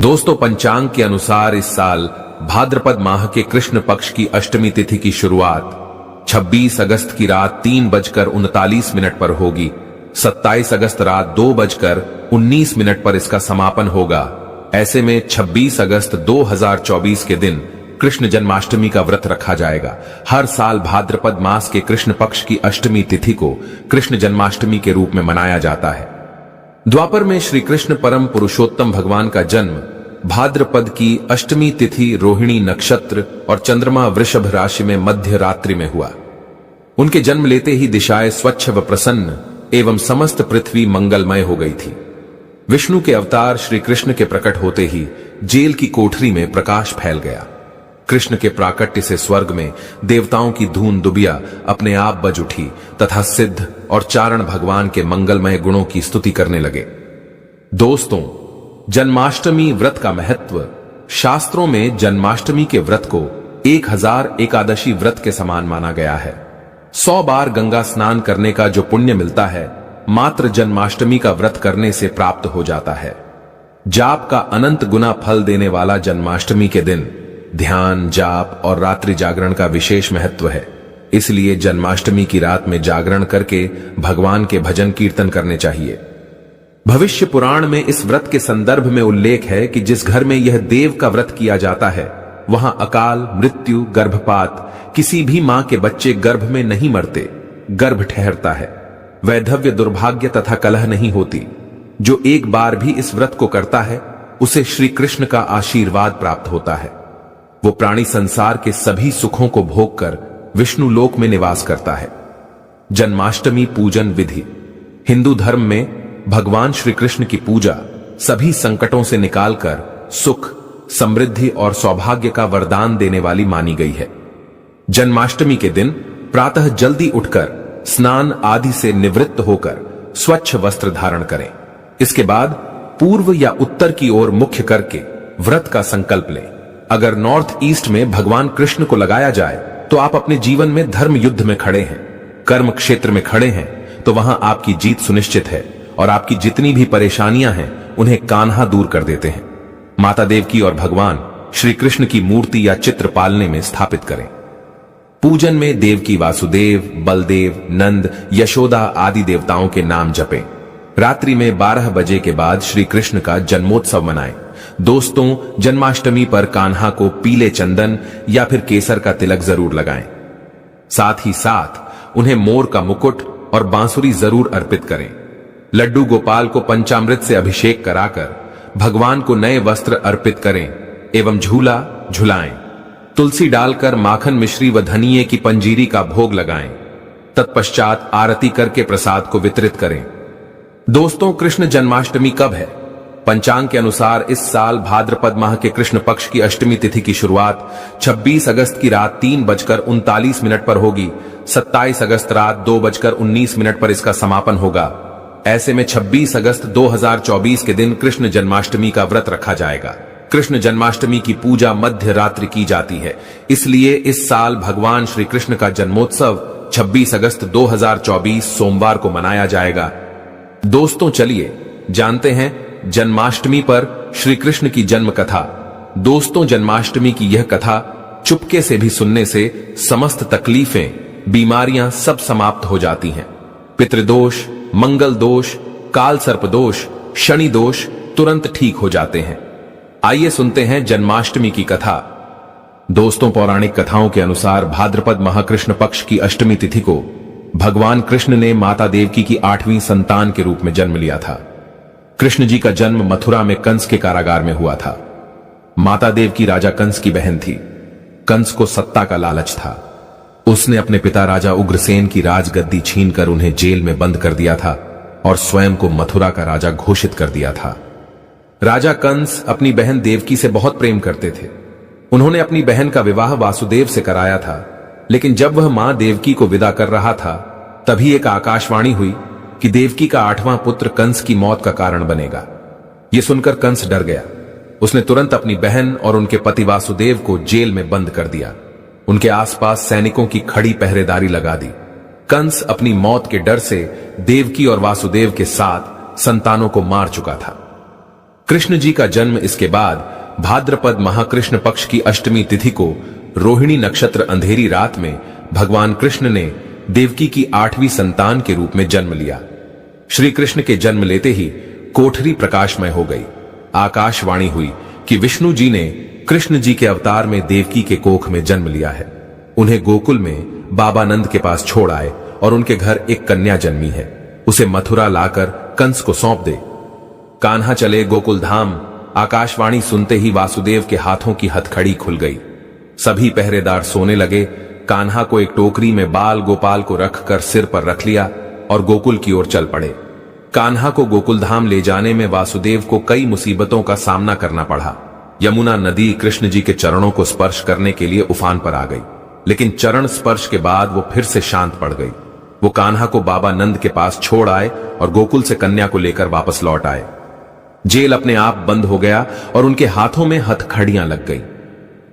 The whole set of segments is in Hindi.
दोस्तों, पंचांग के अनुसार इस साल भाद्रपद माह के कृष्ण पक्ष की अष्टमी तिथि की शुरुआत 26 अगस्त की रात 3:39 पर होगी। 27 अगस्त रात 2:19 पर इसका समापन होगा। ऐसे में 26 अगस्त 2024 के दिन कृष्ण जन्माष्टमी का व्रत रखा जाएगा। हर साल भाद्रपद मास के कृष्ण पक्ष की अष्टमी तिथि को कृष्ण जन्माष्टमी के रूप में मनाया जाता है। द्वापर में श्री कृष्ण परम पुरुषोत्तम भगवान का जन्म भाद्रपद की अष्टमी तिथि रोहिणी नक्षत्र और चंद्रमा वृषभ राशि में मध्य रात्रि में हुआ। उनके जन्म लेते ही दिशाएं स्वच्छ व प्रसन्न एवं समस्त पृथ्वी मंगलमय हो गई थी। विष्णु के अवतार श्री कृष्ण के प्रकट होते ही जेल की कोठरी में प्रकाश फैल गया। कृष्ण के प्राकट्य से स्वर्ग में देवताओं की धून दुबिया अपने आप बज उठी तथा सिद्ध और चारण भगवान के मंगलमय गुणों की स्तुति करने लगे। दोस्तों, जन्माष्टमी व्रत का महत्व। शास्त्रों में जन्माष्टमी के व्रत को 1000 एकादशी व्रत के समान माना गया है। 100 बार गंगा स्नान करने का जो पुण्य मिलता है, मात्र जन्माष्टमी का व्रत करने से प्राप्त हो जाता है। जाप का अनंत गुना फल देने वाला जन्माष्टमी के दिन ध्यान, जाप और रात्रि जागरण का विशेष महत्व है। इसलिए जन्माष्टमी की रात में जागरण करके भगवान के भजन कीर्तन करने चाहिए। भविष्य पुराण में इस व्रत के संदर्भ में उल्लेख है कि जिस घर में यह देव का व्रत किया जाता है, वहां अकाल, मृत्यु, गर्भपात, किसी भी मां के बच्चे गर्भ में नहीं मरते, गर्भ ठहरता है। वैधव्य, दुर्भाग्य तथा कलह नहीं होती। जो एक बार भी इस व्रत को करता है, उसे श्री कृष्ण का आशीर्वाद प्राप्त होता है। वो प्राणी संसार के सभी सुखों को भोगकर विष्णु लोक में निवास करता है। जन्माष्टमी पूजन विधि। हिंदू धर्म में भगवान श्री कृष्ण की पूजा सभी संकटों से निकालकर सुख, समृद्धि और सौभाग्य का वरदान देने वाली मानी गई है। जन्माष्टमी के दिन प्रातः जल्दी उठकर स्नान आदि से निवृत्त होकर स्वच्छ वस्त्र धारण करें। इसके बाद पूर्व या उत्तर की ओर मुख करके व्रत का संकल्प लें। अगर नॉर्थ ईस्ट में भगवान कृष्ण को लगाया जाए तो आप अपने जीवन में धर्म युद्ध में खड़े हैं, कर्म क्षेत्र में खड़े हैं, तो वहां आपकी जीत सुनिश्चित है और आपकी जितनी भी परेशानियां हैं उन्हें कान्हा दूर कर देते हैं। माता देवकी और भगवान श्री कृष्ण की मूर्ति या चित्र पालने में स्थापित करें। पूजन में देवकी, वासुदेव, बलदेव, नंद, यशोदा आदि देवताओं के नाम जपें। रात्रि में 12 बजे के बाद श्री कृष्ण का जन्मोत्सव मनाएं। दोस्तों, जन्माष्टमी पर कान्हा को पीले चंदन या फिर केसर का तिलक जरूर लगाएं। साथ ही साथ उन्हें मोर का मुकुट और बांसुरी जरूर अर्पित करें। लड्डू गोपाल को पंचामृत से अभिषेक कराकर भगवान को नए वस्त्र अर्पित करें एवं झूला झुलाएं। तुलसी डालकर माखन, मिश्री व धनिये की पंजीरी का भोग लगाएं। तत्पश्चात आरती करके प्रसाद को वितरित करें। दोस्तों, कृष्ण जन्माष्टमी कब है? पंचांग के अनुसार इस साल भाद्रपद माह के कृष्ण पक्ष की अष्टमी तिथि की शुरुआत 26 अगस्त की रात 3:39 पर होगी। 27 अगस्त रात 2:19 पर इसका समापन होगा। ऐसे में 26 अगस्त 2024 के दिन कृष्ण जन्माष्टमी का व्रत रखा जाएगा। कृष्ण जन्माष्टमी की पूजा मध्य रात्रि की जाती है। इसलिए इस साल भगवान श्री कृष्ण का जन्मोत्सव 26 अगस्त 2024 सोमवार को मनाया जाएगा। दोस्तों, चलिए जानते हैं जन्माष्टमी पर श्री कृष्ण की जन्म कथा। दोस्तों, जन्माष्टमी की यह कथा चुपके से भी सुनने से समस्त तकलीफें, बीमारियां सब समाप्त हो जाती हैं। पितृदोष, मंगल दोष, काल सर्प दोष, शनि दोष तुरंत ठीक हो जाते हैं। आइए सुनते हैं जन्माष्टमी की कथा। दोस्तों, पौराणिक कथाओं के अनुसार भाद्रपद माह कृष्ण पक्ष की अष्टमी तिथि को भगवान कृष्ण ने माता देवकी की 8वीं संतान के रूप में जन्म लिया था। कृष्ण जी का जन्म मथुरा में कंस के कारागार में हुआ था। माता देवकी राजा कंस की बहन थी। कंस को सत्ता का लालच था। उसने अपने पिता राजा उग्रसेन की राजगद्दी छीनकर उन्हें जेल में बंद कर दिया था और स्वयं को मथुरा का राजा घोषित कर दिया था। राजा कंस अपनी बहन देवकी से बहुत प्रेम करते थे। उन्होंने अपनी बहन का विवाह वासुदेव से कराया था, लेकिन जब वह मां देवकी को विदा कर रहा था, तभी एक आकाशवाणी हुई कि देवकी का 8वां पुत्र कंस की मौत का कारण बनेगा। यह सुनकर कंस डर गया। उसने तुरंत अपनी बहन और उनके पति वासुदेव को जेल में बंद कर दिया। उनके आसपास सैनिकों की खड़ी पहरेदारी लगा दी। कंस अपनी मौत के डर से देवकी और वासुदेव के साथ संतानों को मार चुका था। कृष्ण जी का जन्म इसके बाद भाद्रपद माह कृष्ण पक्ष की अष्टमी तिथि को रोहिणी नक्षत्र अंधेरी रात में भगवान कृष्ण ने देवकी की 8वीं संतान के रूप में जन्म लिया। श्री कृष्ण के जन्म लेते ही कोठरी प्रकाशमय हो गई। आकाशवाणी हुई कि विष्णु जी ने कृष्ण जी के अवतार में देवकी के कोख में जन्म लिया है। उन्हें गोकुल में बाबा नंद के पास छोड़ आए और उनके घर एक कन्या जन्मी है, उसे मथुरा लाकर कंस को सौंप दे। कान्हा चले गोकुल धाम। आकाशवाणी सुनते ही वासुदेव के हाथों की हथकड़ी खुल गई। सभी पहरेदार सोने लगे। कान्हा को एक टोकरी में बाल गोपाल को रखकर सिर पर रख लिया और गोकुल की ओर चल पड़े। कान्हा को गोकुल धाम ले जाने में वासुदेव को कई मुसीबतों का सामना करना पड़ा। यमुना नदी कृष्ण जी के चरणों को स्पर्श करने के लिए उफान पर आ गई, लेकिन चरण स्पर्श के बाद वो फिर से शांत पड़ गई। वो कान्हा को बाबा नंद के पास छोड़ आए और गोकुल से कन्या को लेकर वापस लौट आए। जेल अपने आप बंद हो गया और उनके हाथों में हथकड़ियां लग गई।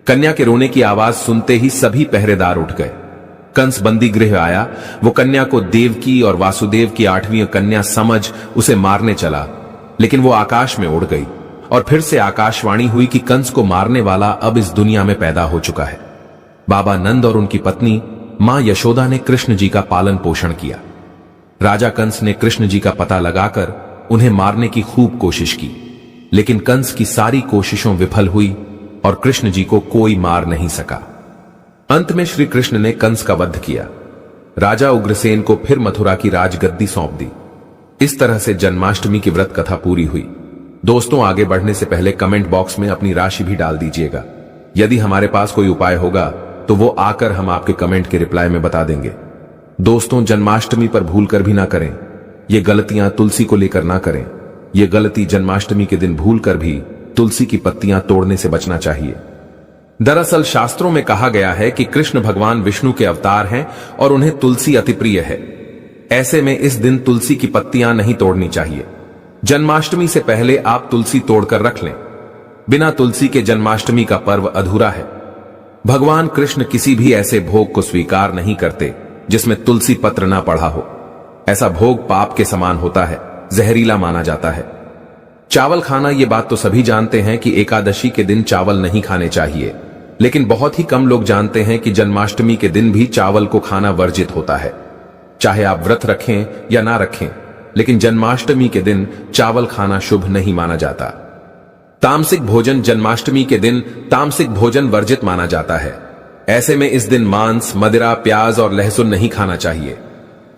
कन्या के रोने की आवाज सुनते ही सभी पहरेदार उठ गए। कंस बंदी गृह आया। वो कन्या को देवकी और वासुदेव की 8वीं कन्या समझ उसे मारने चला, लेकिन वो आकाश में उड़ गई और फिर से आकाशवाणी हुई कि कंस को मारने वाला अब इस दुनिया में पैदा हो चुका है। बाबा नंद और उनकी पत्नी मां यशोदा ने कृष्ण जी का पालन पोषण किया। राजा कंस ने कृष्ण जी का पता लगाकर उन्हें मारने की खूब कोशिश की, लेकिन कंस की सारी कोशिशों विफल हुई और कृष्ण जी को कोई मार नहीं सका। अंत में श्री कृष्ण ने कंस का वध किया। राजा उग्रसेन को फिर मथुरा की राजगद्दी सौंप दी। इस तरह से जन्माष्टमी की व्रत कथा पूरी हुई। दोस्तों, आगे बढ़ने से पहले कमेंट बॉक्स में अपनी राशि भी डाल दीजिएगा। यदि हमारे पास कोई उपाय होगा तो वो आकर हम आपके कमेंट के रिप्लाई में बता देंगे। दोस्तों, जन्माष्टमी पर भूलकर भी ना करें। ये गलतियां तुलसी को लेकर ना करें। ये गलती जन्माष्टमी के दिन भूलकर भी तुलसी की पत्तियां तोड़ने से बचना चाहिए। दरअसल शास्त्रों में कहा गया है कि कृष्ण भगवान विष्णु के अवतार हैं और उन्हें तुलसी अति प्रिय है। ऐसे में इस दिन तुलसी की पत्तियां नहीं तोड़नी चाहिए। जन्माष्टमी से पहले आप तुलसी तोड़कर रख लें। बिना तुलसी के जन्माष्टमी का पर्व अधूरा है। भगवान कृष्ण किसी भी ऐसे भोग को स्वीकार नहीं करते जिसमें तुलसी पत्र ना पड़ा हो। ऐसा भोग पाप के समान होता है, जहरीला माना जाता है। चावल खाना, ये बात तो सभी जानते हैं कि एकादशी के दिन चावल नहीं खाने चाहिए, लेकिन बहुत ही कम लोग जानते हैं कि जन्माष्टमी के दिन भी चावल को खाना वर्जित होता है। चाहे आप व्रत रखें या ना रखें, लेकिन जन्माष्टमी के दिन चावल खाना शुभ नहीं माना जाता। तामसिक भोजन जन्माष्टमी के दिन तामसिक भोजन वर्जित माना जाता है। ऐसे में इस दिन मांस, मदिरा, प्याज और लहसुन नहीं खाना चाहिए।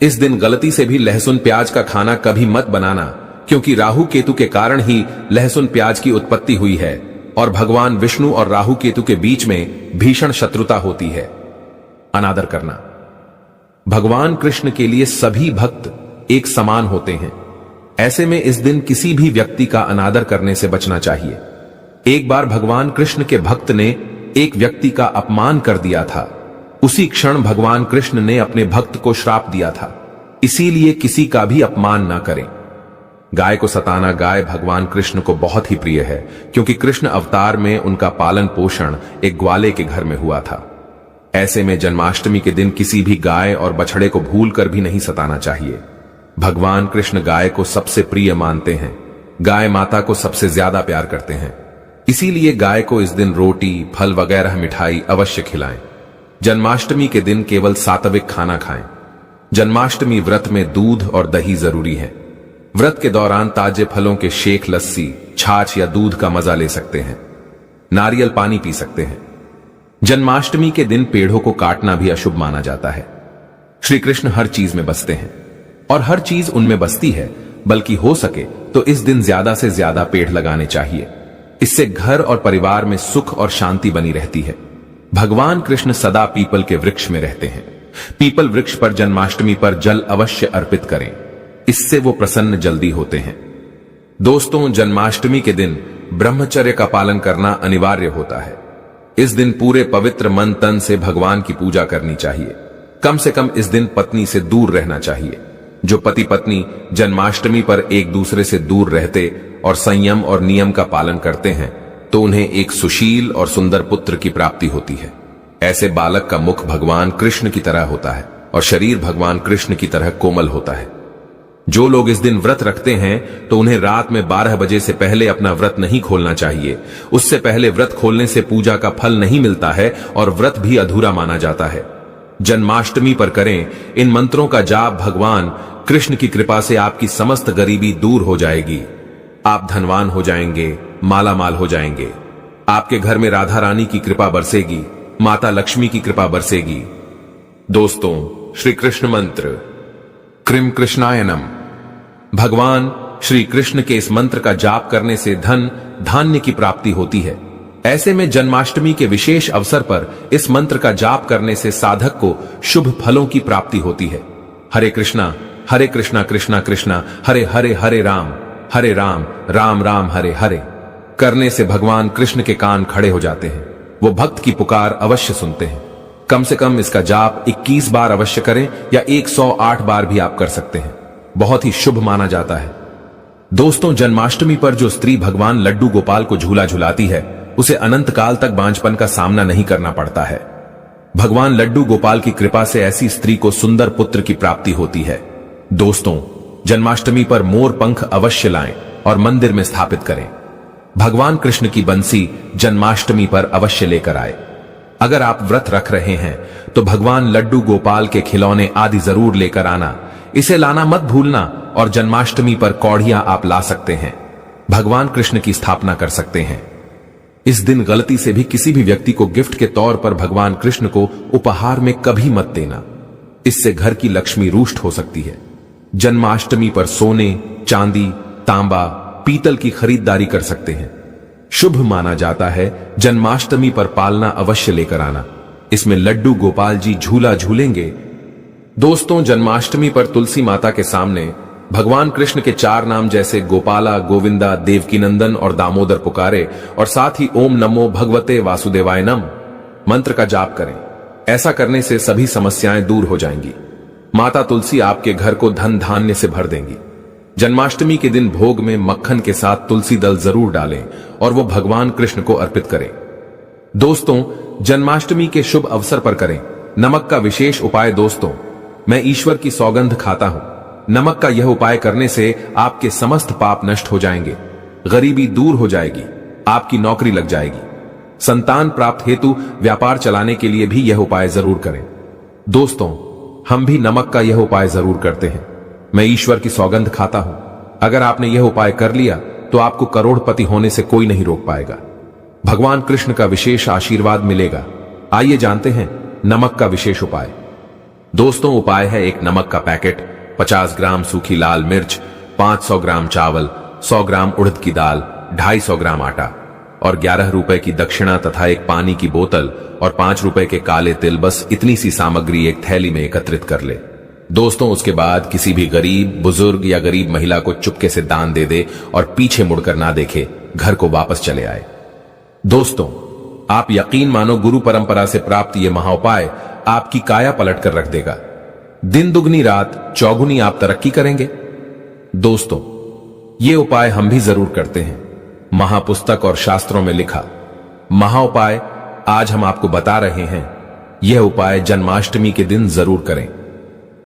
इस दिन गलती से भी लहसुन प्याज का खाना कभी मत बनाना, क्योंकि राहु केतु के कारण ही लहसुन प्याज की उत्पत्ति हुई है और भगवान विष्णु और राहु केतु के बीच में भीषण शत्रुता होती है। अनादर करना। भगवान कृष्ण के लिए सभी भक्त एक समान होते हैं। ऐसे में इस दिन किसी भी व्यक्ति का अनादर करने से बचना चाहिए। एक बार भगवान कृष्ण के भक्त ने एक व्यक्ति का अपमान कर दिया था। उसी क्षण भगवान कृष्ण ने अपने भक्त को श्राप दिया था, इसीलिए किसी का भी अपमान ना करें। गाय को सताना, गाय भगवान कृष्ण को बहुत ही प्रिय है, क्योंकि कृष्ण अवतार में उनका पालन पोषण एक ग्वाले के घर में हुआ था। ऐसे में जन्माष्टमी के दिन किसी भी गाय और बछड़े को भूलकर भी नहीं सताना चाहिए। भगवान कृष्ण गाय को सबसे प्रिय मानते हैं। गाय माता को सबसे ज्यादा प्यार करते हैं, इसीलिए गाय को इस दिन रोटी, फल वगैरह मिठाई अवश्य खिलाएं। जन्माष्टमी के दिन केवल सात्विक खाना खाएं। जन्माष्टमी व्रत में दूध और दही जरूरी है। व्रत के दौरान ताजे फलों के शेक, लस्सी, छाछ या दूध का मजा ले सकते हैं। नारियल पानी पी सकते हैं। जन्माष्टमी के दिन पेड़ों को काटना भी अशुभ माना जाता है। श्री कृष्ण हर चीज में बसते हैं और हर चीज उनमें बसती है, बल्कि हो सके तो इस दिन ज्यादा से ज्यादा पेड़ लगाने चाहिए। इससे घर और परिवार में सुख और शांति बनी रहती है। भगवान कृष्ण सदा पीपल के वृक्ष में रहते हैं। पीपल वृक्ष पर जन्माष्टमी पर जल अवश्य अर्पित करें, इससे वो प्रसन्न जल्दी होते हैं। दोस्तों, जन्माष्टमी के दिन ब्रह्मचर्य का पालन करना अनिवार्य होता है। इस दिन पूरे पवित्र मन तन से भगवान की पूजा करनी चाहिए। कम से कम इस दिन पत्नी से दूर रहना चाहिए। जो पति पत्नी जन्माष्टमी पर एक दूसरे से दूर रहते और संयम और नियम का पालन करते हैं, तो उन्हें एक सुशील और सुंदर पुत्र की प्राप्ति होती है। ऐसे बालक का मुख भगवान कृष्ण की तरह होता है और शरीर भगवान कृष्ण की तरह कोमल होता है। जो लोग इस दिन व्रत रखते हैं तो उन्हें रात में 12 बजे से पहले अपना व्रत नहीं खोलना चाहिए। उससे पहले व्रत खोलने से पूजा का फल नहीं मिलता है और व्रत भी अधूरा माना जाता है। जन्माष्टमी पर करें इन मंत्रों का जाप। भगवान कृष्ण की कृपा से आपकी समस्त गरीबी दूर हो जाएगी। आप धनवान हो जाएंगे, मालामाल हो जाएंगे। आपके घर में राधा रानी की कृपा बरसेगी, माता लक्ष्मी की कृपा बरसेगी। दोस्तों, श्री कृष्ण मंत्र क्रीम कृष्णायनम। भगवान श्री कृष्ण के इस मंत्र का जाप करने से धन धान्य की प्राप्ति होती है। ऐसे में जन्माष्टमी के विशेष अवसर पर इस मंत्र का जाप करने से साधक को शुभ फलों की प्राप्ति होती है। हरे कृष्णा कृष्णा कृष्णा हरे हरे, हरे राम राम राम हरे हरे करने से भगवान कृष्ण के कान खड़े हो जाते हैं। वो भक्त की पुकार अवश्य सुनते हैं। कम से कम इसका जाप 21 बार अवश्य करें या 108 बार भी आप कर सकते हैं। बहुत ही शुभ माना जाता है। दोस्तों, जन्माष्टमी पर जो स्त्री भगवान लड्डू गोपाल को झूला झुलाती है उसे अनंत काल तक बांझपन का सामना नहीं करना पड़ता है। भगवान लड्डू गोपाल की कृपा से ऐसी स्त्री को सुंदर पुत्र की प्राप्ति होती है। दोस्तों, जन्माष्टमी पर मोर पंख अवश्य लाएं और मंदिर में स्थापित करें। भगवान कृष्ण की बंसी जन्माष्टमी पर अवश्य लेकर आए। अगर आप व्रत रख रहे हैं तो भगवान लड्डू गोपाल के खिलौने आदि जरूर लेकर आना। इसे लाना मत भूलना और जन्माष्टमी पर कौड़ियां आप ला सकते हैं। भगवान कृष्ण की स्थापना कर सकते हैं। इस दिन गलती से भी किसी भी व्यक्ति को गिफ्ट के तौर पर भगवान कृष्ण को उपहार में कभी मत देना। इससे घर की लक्ष्मी रुष्ट हो सकती है। जन्माष्टमी पर सोने, चांदी, तांबा, पीतल की खरीदारी कर सकते हैं। शुभ माना जाता है जन्माष्टमी पर पालना अवश्य लेकर आना। इसमें लड्डू गोपाल जी झूला झूलेंगे। दोस्तों, जन्माष्टमी पर तुलसी माता के सामने भगवान कृष्ण के 4 नाम जैसे गोपाला, गोविंदा, देवकीनंदन और दामोदर पुकारे और साथ ही ओम नमो भगवते वासुदेवाय नम मंत्र का जाप करें। ऐसा करने से सभी समस्याएं दूर हो जाएंगी। माता तुलसी आपके घर को धन धान्य से भर देंगी। जन्माष्टमी के दिन भोग में मक्खन के साथ तुलसी दल जरूर डालें और वो भगवान कृष्ण को अर्पित करें। दोस्तों, जन्माष्टमी के शुभ अवसर पर करें नमक का विशेष उपाय। दोस्तों, मैं ईश्वर की सौगंध खाता हूं। नमक का यह उपाय करने से आपके समस्त पाप नष्ट हो जाएंगे, गरीबी दूर हो जाएगी, आपकी नौकरी लग जाएगी। संतान प्राप्त हेतु व्यापार चलाने के लिए भी यह उपाय जरूर करें। दोस्तों, हम भी नमक का यह उपाय जरूर करते हैं। मैं ईश्वर की सौगंध खाता हूं। अगर आपने यह उपाय कर लिया तो आपको करोड़पति होने से कोई नहीं रोक पाएगा। भगवान कृष्ण का विशेष आशीर्वाद मिलेगा। आइए जानते हैं नमक का विशेष उपाय। दोस्तों, उपाय है एक नमक का पैकेट, 50 ग्राम सूखी लाल मिर्च, 500 ग्राम चावल, 100 ग्राम उड़द की दाल, 250 ग्राम आटा और 11 रुपए की दक्षिणा तथा एक पानी की बोतल और 5 रुपए के काले तिल। बस इतनी सी सामग्री एक थैली में एकत्रित कर ले। दोस्तों, उसके बाद किसी भी गरीब, बुजुर्ग या गरीब महिला को चुपके से दान दे दे और पीछे मुड़कर ना देखे, घर को वापस चले आए। दोस्तों, आप यकीन मानो गुरु परंपरा से प्राप्त ये महाउपाय आपकी काया पलट कर रख देगा। दिन दुगनी रात चौगुनी आप तरक्की करेंगे। दोस्तों, ये उपाय हम भी जरूर करते हैं। महापुस्तक और शास्त्रों में लिखा महाउपाय आज हम आपको बता रहे हैं। यह उपाय जन्माष्टमी के दिन जरूर करें।